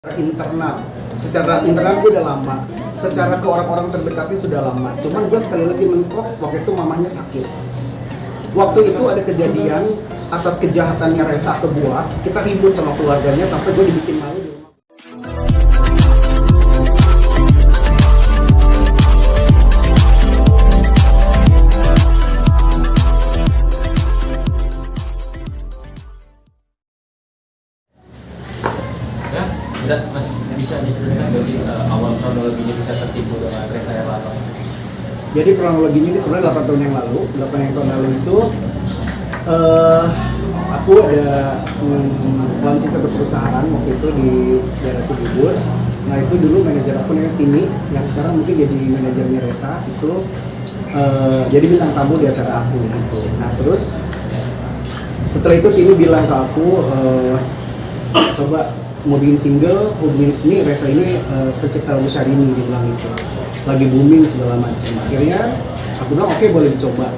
Secara internal gue udah lama, secara ke orang-orang terdekatnya sudah lama. Cuman gue sekali lagi mentok waktu itu mamanya sakit. Waktu itu ada kejadian atas kejahatannya Resa ke gue, kita ribut sama keluarganya sampai gue dibikin malu di rumah. Udah, Mas, bisa diceritakan nggak sih awal kronologinya bisa tertipu dengan Resa Herlambang? Jadi kronologinya ini sebenarnya 8 tahun yang lalu. 8 tahun yang lalu itu aku ada launching satu perusahaan waktu itu di daerah Cibubur. Nah itu dulu manajer aku namanya Tini, yang sekarang mungkin jadi manajernya Resa itu jadi bintang tamu di acara aku gitu. Nah terus setelah itu Tini bilang ke aku coba mau bikin single, ini Resa ini pencipta lagu Syahrini, dia bilang gitu, lagi booming segala macam. Akhirnya aku bilang oke, boleh dicoba.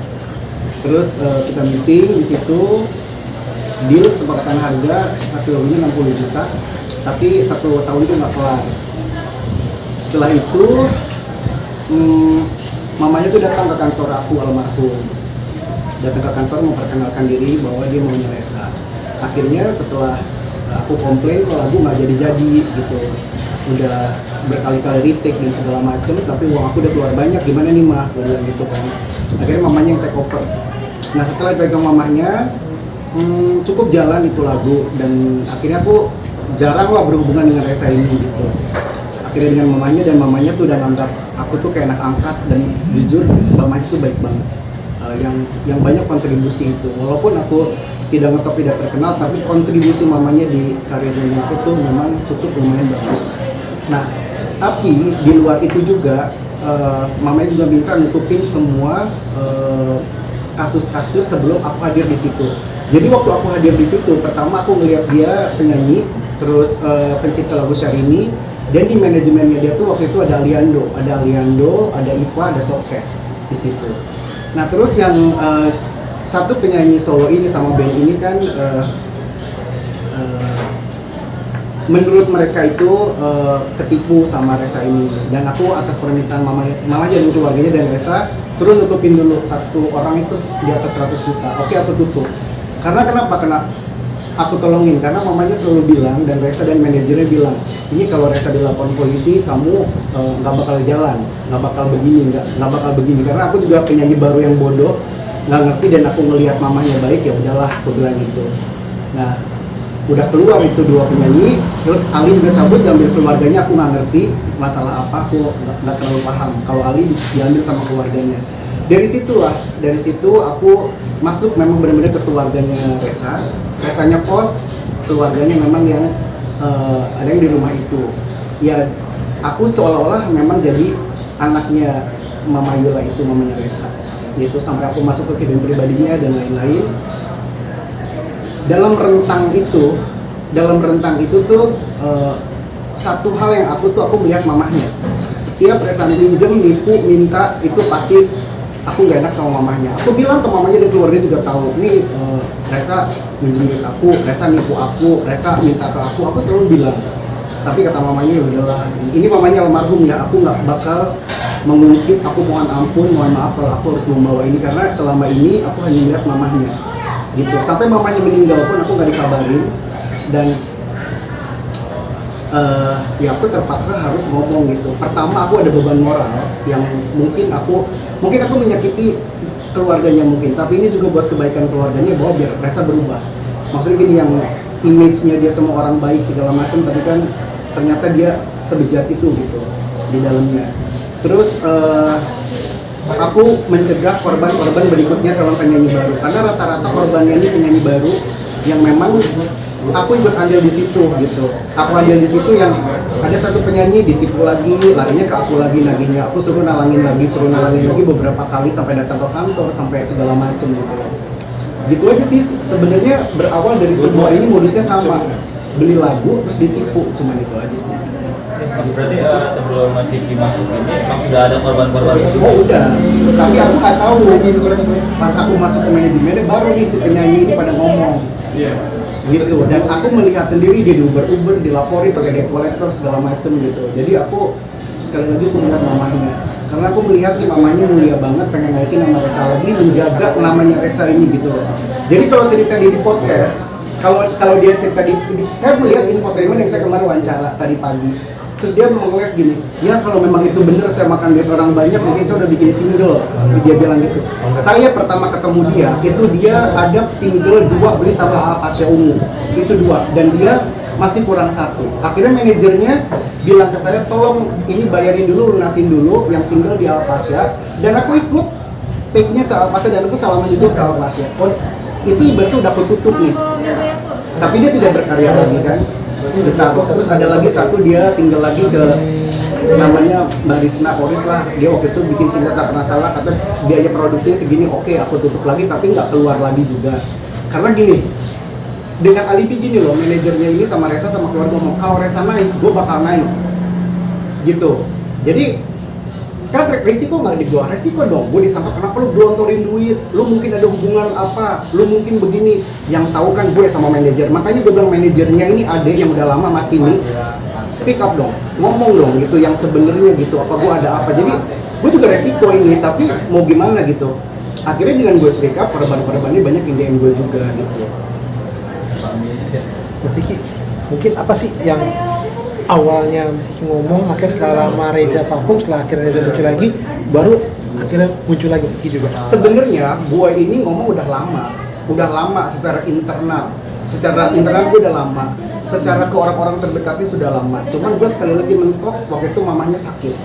Terus kita meeting di situ, deal sepakatan harga hasil lagunya 60 juta, tapi 1 tahun itu nggak kelar. Setelah itu mamanya tuh datang ke kantor aku, almarhum datang ke kantor memperkenalkan diri bahwa dia mau Resa. Akhirnya setelah aku komplain kalau lagu nggak jadi gitu, udah berkali-kali retake dan segala macem, tapi uang aku udah keluar banyak, gimana nih mah, gue bilang gitu kan. Akhirnya mamanya yang take over. Nah setelah pegang mamanya, cukup jalan itu lagu, dan akhirnya aku jarang lah berhubungan dengan Resa ini gitu. Akhirnya dengan mamanya, dan mamanya tuh udah nganggap aku tuh kayak anak angkat, dan jujur mamanya tuh baik banget, yang banyak kontribusi itu. Walaupun aku tidak ngetop, tidak terkenal, tapi kontribusi mamanya di karirnya itu tuh memang cukup lumayan bagus. Nah, tapi di luar itu juga mamanya juga minta nutupin semua kasus-kasus sebelum aku hadir di situ. Jadi waktu aku hadir di situ, pertama aku ngeliat dia penyanyi, terus pencipta lagu Syahrini, dan di manajemennya dia tuh waktu itu ada Aliando, ada Iva, ada Softcast di situ. Nah, terus yang satu penyanyi solo ini sama band ini kan menurut mereka itu ketipu sama Resa ini, dan aku atas permintaan mamanya dan keluarganya dan Resa suruh nutupin dulu satu orang itu di atas 100 juta. Oke, aku tutup. Karena aku tolongin, karena mamanya selalu bilang, dan Resa dan manajernya bilang, ini kalau Resa dilapor polisi, kamu nggak bakal jalan, nggak bakal begini, karena aku juga penyanyi baru yang bodoh, nggak ngerti, dan aku ngelihat mamanya baik, ya udahlah, aku bilang gitu. Nah, udah keluar itu 2 penyanyi, terus Ali juga cabut diambil keluarganya, aku nggak ngerti masalah apa, aku nggak terlalu paham. Kalau Ali diambil sama keluarganya. Dari situ aku masuk memang benar-benar ke keluarganya Resa. Resanya kos, keluarganya memang yang ada yang di rumah itu. Ya, aku seolah-olah memang jadi anaknya Mama Yula itu, mamanya Resa. Gitu, sampai aku masuk ke kehidupan pribadinya dan lain-lain. Dalam rentang itu tuh satu hal yang aku melihat mamahnya. Setiap Resa pinjam, nipu, minta, itu pasti aku gak enak sama mamahnya. Aku bilang ke mamanya dan keluarga juga tahu, nih Resa minjem aku, Resa nipu aku, Resa minta ke aku selalu bilang. Tapi kata mamanya, ya udahlah, ini mamanya almarhum ya, aku nggak bakal mengungkit, aku mohon ampun, mohon maaf kalau aku harus membawa ini, karena selama ini aku hanya melihat mamahnya gitu. Sampai mamahnya meninggal pun aku nggak dikabarin, dan ya aku terpaksa harus ngomong gitu. Pertama, aku ada beban moral yang mungkin aku menyakiti keluarganya mungkin, tapi ini juga buat kebaikan keluarganya, bahwa biar Resa berubah. Maksudnya gini, yang image-nya dia semua orang baik segala macam, tapi kan ternyata dia sebejat itu gitu di dalamnya. Terus aku mencegah korban-korban berikutnya calon penyanyi baru, karena rata-rata korbannya ini penyanyi baru yang memang aku ikut andil di situ gitu. Aku andil di situ yang ada satu penyanyi ditipu lagi, larinya ke aku lagi, nagihnya aku suruh nalangin lagi beberapa kali sampai datang ke kantor, sampai segala macem gitu. Gitu aja sih sebenarnya, berawal dari semua ini modusnya sama, beli lagu terus ditipu, cuman itu aja sih. Berarti sebelum Mas Diki masuk ini memang sudah ada korban-korban? Oh udah, tapi aku nggak tahu. Pas aku masuk ke manajemennya baru nih si penyanyi ini pada ngomong. gitu. Dan aku melihat sendiri dia diuber dilapori pakai debt collector segala macem gitu. Jadi aku sekali lagi aku melihat mamanya, karena aku melihat nih mamanya mulia banget, pengen naikin nama Resa lagi, menjaga namanya Resa ini gitu loh. Jadi kalau cerita di podcast, kalau dia cerita saya melihat infotainment yang saya kemarin wawancara tadi pagi, terus dia mengeles gini, ya kalau memang itu bener saya makan duit orang banyak, mungkin saya udah bikin single. Dia bilang gitu. Saya pertama ketemu dia ada single 2 beli sama Alpasya Ungu, itu 2, dan dia masih kurang 1. Akhirnya manajernya bilang ke saya, tolong ini bayarin dulu, lunasin dulu yang single di Alpasya, dan aku ikut take-nya ke Alpasya dan aku salaman juga ke Alpasya. Oh, itu ibaratnya udah ketutup nih, tapi dia tidak berkarya lagi kan. Terus ada lagi satu, dia single lagi ke namanya Mbak Risna Poris lah. Dia waktu itu bikin Cinta Tak Pernah Salah, kata biaya produksinya segini, oke aku tutup lagi, tapi nggak keluar lagi juga. Karena gini, dengan alibi gini loh, manajernya ini sama Resa sama keluarga ngomong, kalau Resa naik, gue bakal naik gitu. Jadi sekarang resiko nggak di gua, resiko dong. Gue disangka kenapa lu gelontorin duit, lu mungkin ada hubungan apa, lu mungkin begini. Yang tahu kan gue sama manajer. Makanya gue bilang manajernya ini adek yang udah lama mati nih. Speak up dong, ngomong dong gitu yang sebenarnya gitu. Apa gue ada apa? Jadi gue juga resiko ini, tapi mau gimana gitu. Akhirnya dengan gue speak up, korban-korbannya banyak yang DM gue juga gitu. Mas Vicky, mungkin apa sih yang awalnya Mas Vicky ngomong, akhirnya setelah lama Reza vakum, setelah akhirnya Reza muncul lagi, baru akhirnya muncul lagi Vicky juga? Sebenarnya gue ini ngomong udah lama secara internal gue udah lama, secara ke orang-orang terdekatnya sudah lama. Cuman gue sekali lagi mentok, waktu itu mamanya sakit.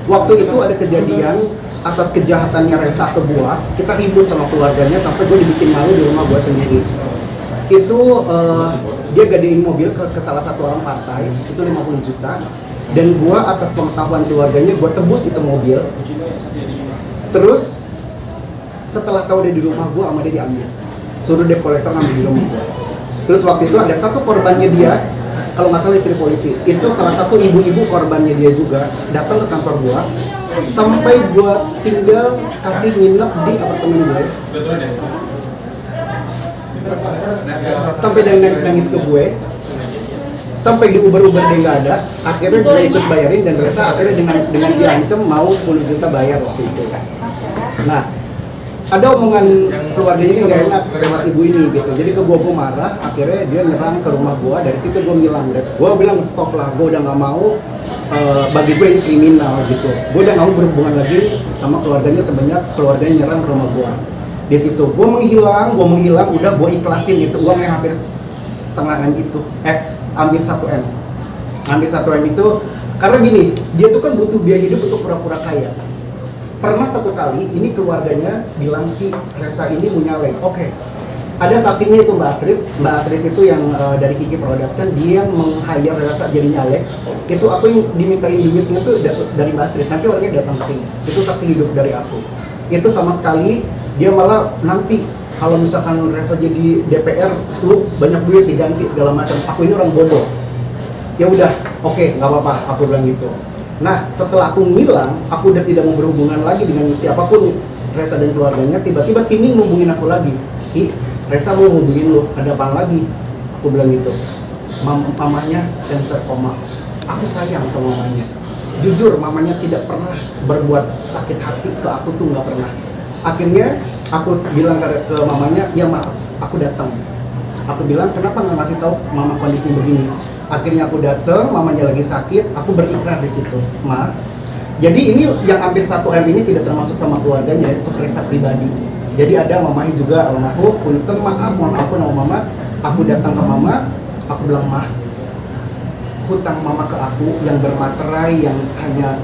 Waktu itu ada kejadian atas kejahatannya Resa ke gue, kita ribut sama keluarganya sampai gue dibikin malu di rumah gue sendiri. Itu dia gadein mobil ke salah satu orang partai, itu 50 juta, dan gue atas pengetahuan keluarganya gue tebus itu mobil. Terus setelah tahu dia di rumah gue, sama dia diambil, suruh debt collector ngambil di rumah gue. Terus waktu itu ada satu korbannya dia, kalau nggak salah istri polisi, itu salah satu ibu-ibu korbannya dia juga datang ke kantor gue, sampai gue tinggal kasih nginep di apartemen gue, sampai dia nangis ke gue, sampai di Uber dia nggak ada. Akhirnya gue ikut bayarin, dan Resa akhirnya dengan diancam mau 10 juta bayar waktu itu. Nah, ada omongan keluarga ini nggak enak lewat ibu ini gitu. Jadi ke gue marah, akhirnya dia nyerang ke rumah gue. Dari situ gue bilang stop lah, gue udah nggak mau. Bagi gue ini kriminal gitu. Gue udah nggak mau berhubungan lagi sama keluarganya semenjak keluarganya nyerang ke rumah gue. Di situ gue menghilang, udah gue ikhlasin gitu uang yang hampir setengah M itu, ambil 1 M itu, karena gini, dia tuh kan butuh biaya hidup untuk pura-pura kaya. Pernah satu kali, ini keluarganya bilang, Ki, Resa ini mau nyalek. Oke. Ada saksinya itu Mbak Astrid itu yang dari Kiki Production, dia yang meng-hire Resa jadi nyalek. Itu aku yang dimintain duitnya tuh dari Mbak Astrid, nanti orangnya datang ke sini. Itu saksi hidup dari aku. Itu sama sekali, dia malah nanti kalau misalkan Resa jadi DPR, lu banyak duit diganti segala macam. Aku ini orang bodoh. Ya udah, oke, nggak apa-apa, aku bilang gitu. Nah, setelah aku ngilang, aku udah tidak mau berhubungan lagi dengan siapapun, Resa dan keluarganya. Tiba-tiba Tini ngubungin aku lagi, Ki, Resa mau hubungin lu, ada apa lagi? Aku bilang gitu. Mamanya cancer koma. Aku sayang sama mamanya. Jujur, mamanya tidak pernah berbuat sakit hati ke aku tuh, nggak pernah. Akhirnya aku bilang ke mamanya, ya maaf, aku datang. Aku bilang, kenapa nggak ngasih tahu mama kondisi begini? Akhirnya aku datang, mamanya lagi sakit, aku berikrar di situ, Ma. Jadi ini yang hampir 1 M ini tidak termasuk sama keluarganya, itu Resa pribadi. Jadi ada mamanya juga almarhum, punten maaf, mohon ampun sama mama. Aku datang ke mama, aku bilang, Ma, hutang mama ke aku yang bermaterai, yang hanya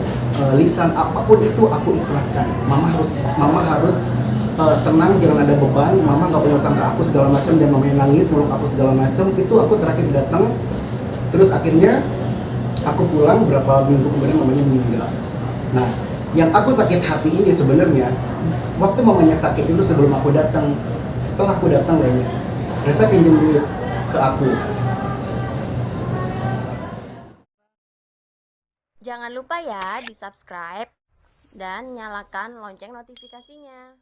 lisan, apapun itu aku ikhlaskan. Mama harus tenang, jangan ada beban. Mama nggak punya hutang ke aku segala macam, dan mamanya nangis meluk aku segala macam. Itu aku terakhir datang. Terus akhirnya aku pulang, berapa minggu kemudian mamanya meninggal. Nah, yang aku sakit hati ini sebenarnya waktu mamanya sakit itu sebelum aku datang. Setelah aku datang kayaknya Resa pinjam duit ke aku. Jangan lupa ya di subscribe dan nyalakan lonceng notifikasinya.